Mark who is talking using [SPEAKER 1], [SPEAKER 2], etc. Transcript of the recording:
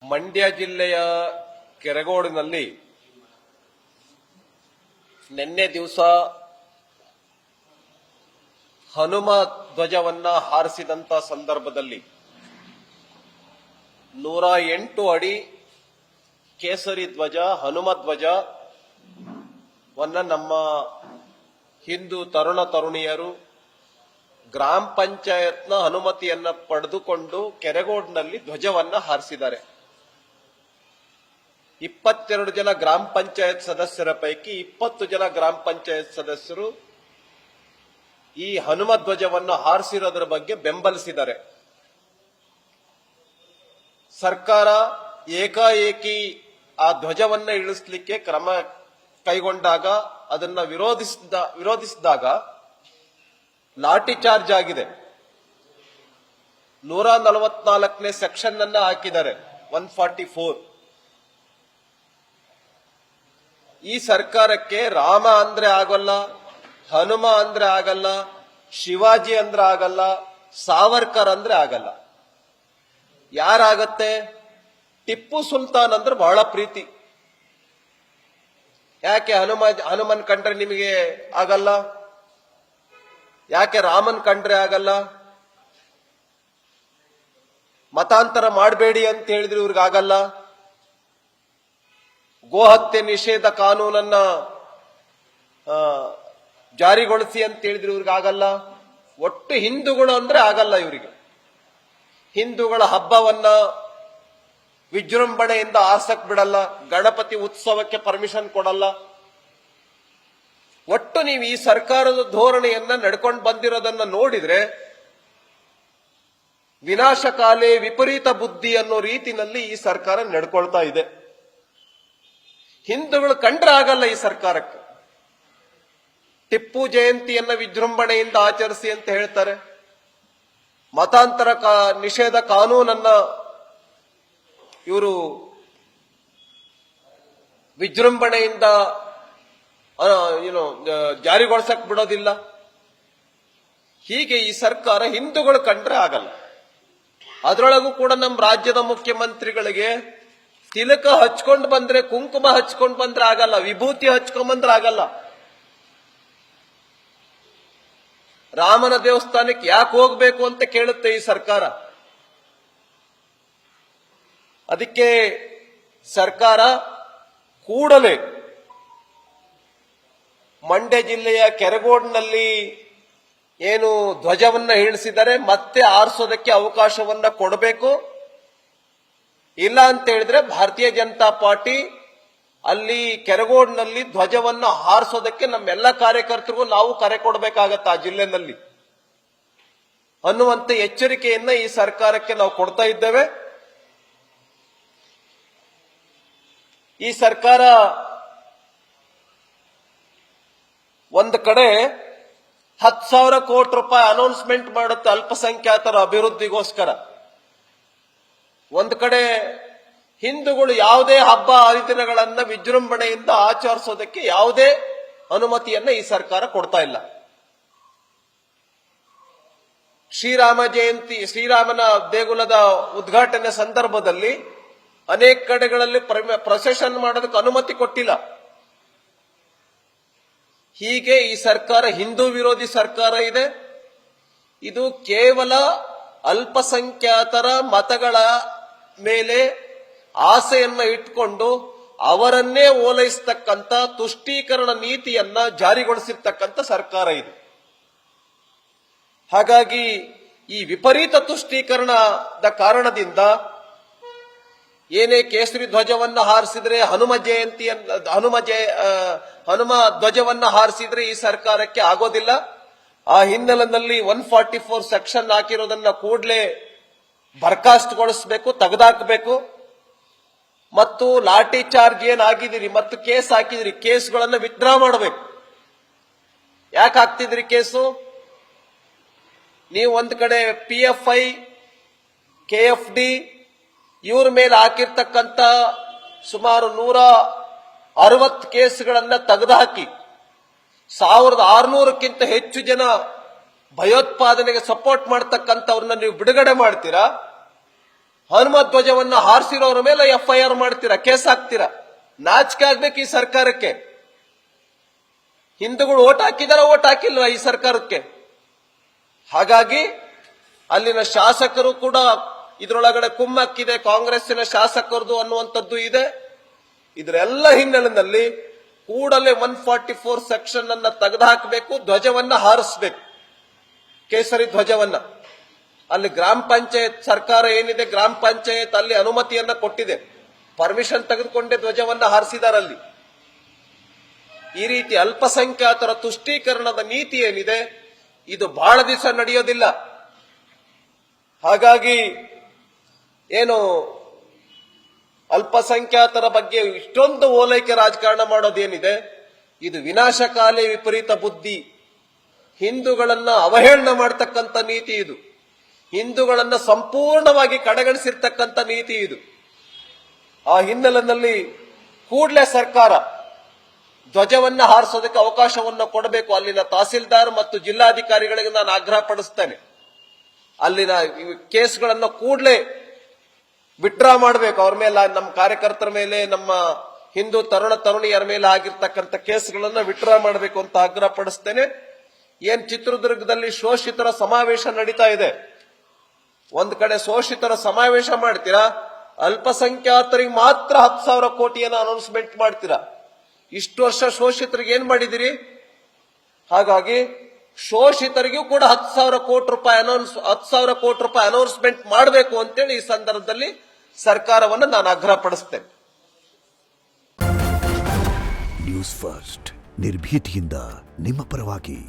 [SPEAKER 1] ಮಂಡ್ಯ ಜಿಲ್ಲೆಯ ಕೆರಗೋಡಿನಲ್ಲಿ ನಿನ್ನೆ ದಿವಸ ಹನುಮ ಧ್ವಜವನ್ನ ಹಾರಿಸಿದಂತ ಸಂದರ್ಭದಲ್ಲಿ 108 ಅಡಿ ಕೇಸರಿ ಧ್ವಜ ಹನುಮ ಧ್ವಜವನ್ನ ನಮ್ಮ ಹಿಂದೂ ತರುಣ ತರುಣಿಯರು ಗ್ರಾಮ ಪಂಚಾಯತ್ನ ಅನುಮತಿಯನ್ನ ಪಡೆದುಕೊಂಡು ಕೆರಗೋಡಿನಲ್ಲಿ ಧ್ವಜವನ್ನ ಹಾರಿಸಿದ್ದಾರೆ. 22 ಜನ ಗ್ರಾಮ ಪಂಚಾಯತ್ ಸದಸ್ಯರ ಪೈಕಿ 20 ಜನ ಗ್ರಾಮ ಪಂಚಾಯತ್ ಸದಸ್ಯರು ಈ ಹನುಮ ಧ್ವಜವನ್ನು ಹಾರಿಸಿರೋದ್ರ ಬಗ್ಗೆ ಬೆಂಬಲಿಸಿದ್ದಾರೆ. ಸರ್ಕಾರ ಏಕಾಏಕಿ ಆ ಧ್ವಜವನ್ನ ಇಳಿಸಲಿಕ್ಕೆ ಕ್ರಮ ಕೈಗೊಂಡಾಗ ಅದನ್ನ ವಿರೋಧಿಸಿದಾಗ ಲಾಠಿ ಚಾರ್ಜ್ ಆಗಿದೆ. 144ನೇ ಸೆಕ್ಷನ್ ಅನ್ನ ಹಾಕಿದ್ದಾರೆ, 144. ಈ ಸರ್ಕಾರಕ್ಕೆ ರಾಮ ಅಂದ್ರೆ ಆಗಲ್ಲ, ಹನುಮ ಅಂದ್ರೆ ಆಗಲ್ಲ, ಶಿವಾಜಿ ಅಂದ್ರೆ ಆಗಲ್ಲ, ಸಾವರ್ಕರ್ ಅಂದ್ರೆ ಆಗಲ್ಲ. ಯಾರಾಗತ್ತೆ? ಟಿಪ್ಪು ಸುಲ್ತಾನ್ ಅಂದ್ರೆ ಬಹಳ ಪ್ರೀತಿ. ಯಾಕೆ ಹನುಮನ್ ಕಂಡ್ರೆ ನಿಮಗೆ ಆಗಲ್ಲ? ಯಾಕೆ ರಾಮನ್ ಕಂಡ್ರೆ ಆಗಲ್ಲ? ಮತಾಂತರ ಮಾಡಬೇಡಿ ಅಂತ ಹೇಳಿದ್ರೆ ಇವ್ರಿಗೆ ಆಗಲ್ಲ. ಗೋಹತ್ಯೆ ನಿಷೇಧ ಕಾನೂನನ್ನ ಜಾರಿಗೊಳಿಸಿ ಅಂತ ಹೇಳಿದ್ರೆ ಇವ್ರಿಗೆ ಆಗಲ್ಲ. ಒಟ್ಟು ಹಿಂದೂಗಳು ಅಂದ್ರೆ ಆಗಲ್ಲ ಇವರಿಗೆ. ಹಿಂದೂಗಳ ಹಬ್ಬವನ್ನ ವಿಜೃಂಭಣೆಯಿಂದ ಆರ್ಸಕ್ ಬಿಡಲ್ಲ, ಗಣಪತಿ ಉತ್ಸವಕ್ಕೆ ಪರ್ಮಿಷನ್ ಕೊಡಲ್ಲ. ಒಟ್ಟು ನೀವು ಈ ಸರ್ಕಾರದ ಧೋರಣೆಯನ್ನ ನಡ್ಕೊಂಡು ಬಂದಿರೋದನ್ನ ನೋಡಿದ್ರೆ ವಿನಾಶಕಾಲೆ ವಿಪರೀತ ಬುದ್ಧಿ ಅನ್ನೋ ರೀತಿನಲ್ಲಿ ಈ ಸರ್ಕಾರ ನಡ್ಕೊಳ್ತಾ ಇದೆ. ಹಿಂದೂಗಳು ಕಂಡ್ರೆ ಆಗಲ್ಲ ಈ ಸರ್ಕಾರಕ್ಕೆ. ಟಿಪ್ಪು ಜಯಂತಿಯನ್ನ ವಿಜೃಂಭಣೆಯಿಂದ ಆಚರಿಸಿ ಅಂತ ಹೇಳ್ತಾರೆ. ಮತಾಂತರ ನಿಷೇಧ ಕಾನೂನನ್ನ ಇವರು ವಿಜೃಂಭಣೆಯಿಂದ ಜಾರಿಗೊಳಿಸಕ್ ಬಿಡೋದಿಲ್ಲ. ಹೀಗೆ ಈ ಸರ್ಕಾರ ಹಿಂದೂಗಳು ಕಂಡ್ರೆ ಆಗಲ್ಲ. ಅದರೊಳಗೂ ಕೂಡ ನಮ್ಮ ರಾಜ್ಯದ ಮುಖ್ಯಮಂತ್ರಿಗಳಿಗೆ ತಿಲಕ ಹಚ್ಕೊಂಡು ಬಂದ್ರೆ, ಕುಂಕುಮ ಹಚ್ಕೊಂಡು ಬಂದ್ರೆ ಆಗಲ್ಲ, ವಿಭೂತಿ ಹಚ್ಕೊಂಡ್ ಬಂದ್ರೆ ಆಗಲ್ಲ. ರಾಮನ ದೇವಸ್ಥಾನಕ್ಕೆ ಯಾಕೆ ಹೋಗ್ಬೇಕು ಅಂತ ಕೇಳುತ್ತೆ ಈ ಸರ್ಕಾರ. ಅದಕ್ಕೆ ಸರ್ಕಾರ ಕೂಡಲೇ ಮಂಡ್ಯ ಜಿಲ್ಲೆಯ ಕೆರಗೋಡಿನಲ್ಲಿ ಏನು ಧ್ವಜವನ್ನ ಇಳಿಸಿದರೆ ಮತ್ತೆ ಆರಿಸೋದಕ್ಕೆ ಅವಕಾಶವನ್ನ ಕೊಡಬೇಕು. ಇಲ್ಲ ಅಂತ ಹೇಳಿದ್ರೆ ಭಾರತೀಯ ಜನತಾ ಪಾರ್ಟಿ ಅಲ್ಲಿ ಕೆರಗೋಡಿನಲ್ಲಿ ಧ್ವಜವನ್ನ ಹಾರಿಸೋದಕ್ಕೆ ನಮ್ಮೆಲ್ಲ ಕಾರ್ಯಕರ್ತರಿಗೂ ನಾವು ಕರೆ ಕೊಡಬೇಕಾಗತ್ತೆ ಆ ಜಿಲ್ಲೆನಲ್ಲಿ ಅನ್ನುವಂತ ಎಚ್ಚರಿಕೆಯನ್ನ ಈ ಸರ್ಕಾರಕ್ಕೆ ನಾವು ಕೊಡ್ತಾ ಇದ್ದೇವೆ. ಈ ಸರ್ಕಾರ ಒಂದು ಕಡೆ 10,000 ಕೋಟಿ ರೂಪಾಯಿ ಅನೌನ್ಸ್ಮೆಂಟ್ ಮಾಡುತ್ತೆ ಅಲ್ಪಸಂಖ್ಯಾತರ ಅಭಿವೃದ್ಧಿಗೋಸ್ಕರ. ಒಂದು ಕಡೆ ಹಿಂದೂಗಳು ಯಾವುದೇ ಹಬ್ಬ ಹರಿದಿನಗಳನ್ನ ವಿಜೃಂಭಣೆಯಿಂದ ಆಚರಿಸೋದಕ್ಕೆ ಯಾವುದೇ ಅನುಮತಿಯನ್ನ ಈ ಸರ್ಕಾರ ಕೊಡ್ತಾ ಇಲ್ಲ. ಶ್ರೀರಾಮ ಜಯಂತಿ, ಶ್ರೀರಾಮನ ದೇಗುಲದ ಉದ್ಘಾಟನೆ ಸಂದರ್ಭದಲ್ಲಿ ಅನೇಕ ಕಡೆಗಳಲ್ಲಿ ಪ್ರೊಸೆಷನ್ ಮಾಡೋದಕ್ಕೆ ಅನುಮತಿ ಕೊಟ್ಟಿಲ್ಲ. ಹೀಗೆ ಈ ಸರ್ಕಾರ ಹಿಂದೂ ವಿರೋಧಿ ಸರ್ಕಾರ ಇದೆ. ಇದು ಕೇವಲ ಅಲ್ಪಸಂಖ್ಯಾತರ ಮತಗಳ ಮೇಲೆ ಆಸೆಯನ್ನ ಇಟ್ಕೊಂಡು ಅವರನ್ನೇ ಓಲೈಸತಕ್ಕಂತ ತುಷ್ಟೀಕರಣ ನೀತಿಯನ್ನ ಜಾರಿಗೊಳಿಸಿರ್ತಕ್ಕಂಥ ಸರ್ಕಾರ ಇದು. ಹಾಗಾಗಿ ಈ ವಿಪರೀತ ತುಷ್ಟೀಕರಣದ ಕಾರಣದಿಂದ ಏನೇ ಕೇಸರಿ ಧ್ವಜವನ್ನ ಹಾರಿಸಿದ್ರೆ, ಹನುಮ ಧ್ವಜವನ್ನ ಹಾರಿಸಿದ್ರೆ ಈ ಸರ್ಕಾರಕ್ಕೆ ಆಗೋದಿಲ್ಲ. ಆ ಹಿನ್ನೆಲೆಯಲ್ಲಿ 144 ಸೆಕ್ಷನ್ ಹಾಕಿರೋದನ್ನ ಕೂಡಲೇ ಬರ್ಖಾಸ್ತುಗೊಳಿಸಬೇಕು, ತೆಗೆದಾಕಬೇಕು. ಮತ್ತು ಲಾಠಿ ಚಾರ್ಜ್ ಏನಾಗಿದ್ದೀರಿ ಮತ್ತು ಕೇಸ್ ಹಾಕಿದಿರಿ, ಕೇಸ್ಗಳನ್ನ ವಿತ್ಡ್ರಾ ಮಾಡಬೇಕು. ಯಾಕೆ ಹಾಕ್ತಿದ್ರಿ ಕೇಸು? ನೀವು ಒಂದ್ ಕಡೆ PFI, KFD ಇವ್ರ ಮೇಲೆ ಹಾಕಿರ್ತಕ್ಕಂಥ ಸುಮಾರು 160 ಕೇಸ್ಗಳನ್ನ ತೆಗೆದುಹಾಕಿ 1600ಕ್ಕಿಂತ ಹೆಚ್ಚು ಜನ ಭಯೋತ್ಪಾದನೆಗೆ ಸಪೋರ್ಟ್ ಮಾಡ್ತಕ್ಕಂಥವ್ರನ್ನ ನೀವು ಬಿಡುಗಡೆ ಮಾಡ್ತೀರಾ? ಹನುಮ ಧ್ವಜವನ್ನ ಹಾರಿಸಿರೋರ ಮೇಲೆ FIR ಮಾಡ್ತೀರಾ, ಕೇಸ್ ಹಾಕ್ತೀರಾ. ನಾಚಿಕೆ ಆಗ್ಬೇಕು ಈ ಸರ್ಕಾರಕ್ಕೆ. ಹಿಂದೂಗಳು ಓಟ್ ಹಾಕಿದಾರ, ಓಟ್ ಹಾಕಿಲ್ವಾ ಈ ಸರ್ಕಾರಕ್ಕೆ? ಹಾಗಾಗಿ ಅಲ್ಲಿನ ಶಾಸಕರು ಕೂಡ ಇದರೊಳಗಡೆ ಕುಮ್ಮಕ್ಕಿದೆ, ಕಾಂಗ್ರೆಸ್ಸಿನ ಶಾಸಕರದು ಅನ್ನುವಂಥದ್ದು ಇದೆ. ಇದರೆಲ್ಲ ಹಿನ್ನೆಲೆಯಲ್ಲಿ ಕೂಡಲೇ 144 ಸೆಕ್ಷನ್ ಅನ್ನ ತೆಗೆದುಹಾಕಬೇಕು, ಧ್ವಜವನ್ನ ಹಾರಿಸಬೇಕು, ಕೇಸರಿ ಧ್ವಜವನ್ನ. ಅಲ್ಲಿ ಗ್ರಾಮ ಪಂಚಾಯತ್ ಸರ್ಕಾರ ಏನಿದೆ, ಗ್ರಾಮ ಪಂಚಾಯತ್ ಅಲ್ಲಿ ಅನುಮತಿಯನ್ನ ಕೊಟ್ಟಿದೆ, ಪರ್ಮಿಷನ್ ತೆಗೆದುಕೊಂಡೇ ಧ್ವಜವನ್ನ ಹಾರಿಸಿದಾರಲ್ಲಿ. ಈ ರೀತಿ ಅಲ್ಪಸಂಖ್ಯಾತರ ತುಷ್ಟೀಕರಣದ ನೀತಿ ಏನಿದೆ, ಇದು ಬಹಳ ದಿವಸ ನಡೆಯೋದಿಲ್ಲ. ಹಾಗಾಗಿ ಏನು ಅಲ್ಪಸಂಖ್ಯಾತರ ಬಗ್ಗೆ ಇಷ್ಟೊಂದು ಓಲೈಕೆ ರಾಜಕಾರಣ ಮಾಡೋದೇನಿದೆ, ಇದು ವಿನಾಶಕಾಲಿ ವಿಪರೀತ ಬುದ್ಧಿ. ಹಿಂದೂಗಳನ್ನ ಅವಹೇಳನ ಮಾಡತಕ್ಕಂಥ ನೀತಿ ಇದು. ಹಿಂದೂಗಳನ್ನ ಸಂಪೂರ್ಣವಾಗಿ ಕಡೆಗಣಿಸಿರ್ತಕ್ಕಂಥ ನೀತಿ ಇದು. ಆ ಹಿನ್ನೆಲೆಯಲ್ಲಿ ಕೂಡಲೇ ಸರ್ಕಾರ ಧ್ವಜವನ್ನ ಹಾರಿಸೋದಕ್ಕೆ ಅವಕಾಶವನ್ನು ಕೊಡಬೇಕು. ಅಲ್ಲಿನ ತಹಸೀಲ್ದಾರ್ ಮತ್ತು ಜಿಲ್ಲಾಧಿಕಾರಿಗಳಿಗೆ ನಾನು ಆಗ್ರಹ ಪಡಿಸ್ತೇನೆ. ಅಲ್ಲಿನ ಕೇಸ್ಗಳನ್ನ ಕೂಡಲೇ ವಿಡ್ರಾ ಮಾಡಬೇಕು. ಅವ್ರ ಮೇಲೆ, ನಮ್ಮ ಕಾರ್ಯಕರ್ತರ ಮೇಲೆ, ನಮ್ಮ ಹಿಂದೂ ತರುಣ ತರುಣಿಯರ ಮೇಲೆ ಆಗಿರ್ತಕ್ಕಂಥ ಕೇಸ್ಗಳನ್ನ ವಿಡ್ರಾ ಮಾಡಬೇಕು ಅಂತ ಆಗ್ರಹ ಪಡಿಸ್ತೇನೆ. ಏನ್ ಚಿತ್ರದುರ್ಗದಲ್ಲಿ ಶೋಷಿತರ ಸಮಾವೇಶ ನಡೀತಾ ಇದೆ, ಒಂದ್ ಕಡೆ ಶೋಷಿತರ ಸಮಾವೇಶ ಮಾಡ್ತೀರಾ, ಅಲ್ಪಸಂಖ್ಯಾತರಿಗೆ ಮಾತ್ರ 10,000 ಕೋಟಿಯನ್ನ ಅನೌನ್ಸ್ಮೆಂಟ್ ಮಾಡ್ತೀರಾ. ಇಷ್ಟು ವರ್ಷ ಶೋಷಿತರಿಗೆ ಏನ್ ಮಾಡಿದಿರಿ? ಹಾಗಾಗಿ ಶೋಷಿತರಿಗೂ ಕೂಡ 10,000 ಕೋಟಿ ರೂಪಾಯಿ ಅನೌನ್ಸ್ಮೆಂಟ್ ಮಾಡಬೇಕು ಅಂತೇಳಿ ಈ ಸಂದರ್ಭದಲ್ಲಿ ಸರ್ಕಾರವನ್ನು ನಾನು ಆಗ್ರಹ ಪಡಿಸ್ತೇನೆ.
[SPEAKER 2] ನ್ಯೂಸ್ ಫಸ್ಟ್, ನಿರ್ಭೀತಿಯಿಂದ ನಿಮ್ಮ ಪರವಾಗಿ.